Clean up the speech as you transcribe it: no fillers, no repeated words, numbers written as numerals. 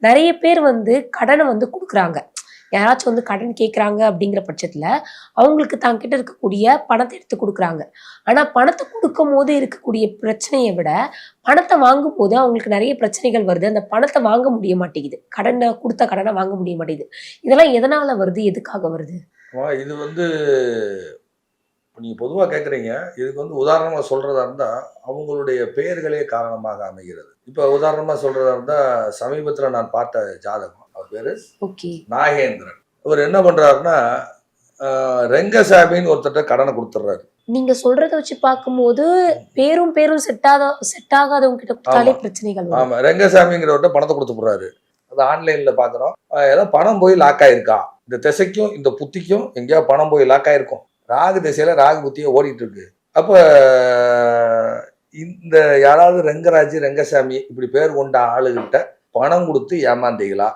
நிறைய பேர் வந்து கடனை வந்து கொடுக்குறாங்க. யாராச்சும் வந்து கடன் கேட்குறாங்க அப்படிங்கிற பட்சத்துல அவங்களுக்கு தாங்கிட்ட இருக்கக்கூடிய பணத்தை எடுத்து கொடுக்குறாங்க. ஆனா பணத்தை கொடுக்கும்போது இருக்கக்கூடிய பிரச்சனையை விட பணத்தை வாங்கும்போது அவங்களுக்கு நிறைய பிரச்சனைகள் வருது. அந்த பணத்தை வாங்க முடிய மாட்டேங்குது. கடனை கொடுத்த கடனை வாங்க முடிய மாட்டேங்குது. இதெல்லாம் எதனால வருது? எதுக்காக வருது? இது வந்து நீங்க பொதுவா கேட்குறீங்க. இதுக்கு வந்து உதாரணமா சொல்றதா இருந்தா, அவங்களுடைய பெயர்களே காரணமாக அமைகிறது. இப்ப உதாரணமா சொல்றதா இருந்தா, சமீபத்தில நான் பார்த்த ஜாதகம். அவர் பேரு ஓகே. நாகேந்திரன். இவர் என்ன பண்றாருன்னா, ரெங்கசாமின்னு ஒருத்தர்ட்ட கடன குடுத்துடுறாரு. நீங்க சொல்றத வச்சு பார்க்கும்போது பேரும் செட் ஆகாதவங்க கிட்ட ஆமா, கொடுத்தாலே பிரச்சனைகள் வரும். ஆமா. ரெங்கசாமிங்கிறவர்ட்ட பணத்த குடுத்து புடுறாரு. அது ஆன்லைன்ல பார்க்குறோம். ஏதோ பணம் போய் லாக் ஆயிருக்கா? இந்த திசைக்கும், இந்த புத்திக்கும் எங்கேயாவது பணம் போய் லாக் ஆயிருக்கும். ராகு திசையில ராகு புத்தியே ஓடிட்டு இருக்கு. அப்ப இந்த யாராவது ரெங்கராஜ், ரெங்கசாமி இப்படி பேர் கொண்ட ஆளுகிட்ட பணம் குடுத்து ஏமாந்தீங்களா?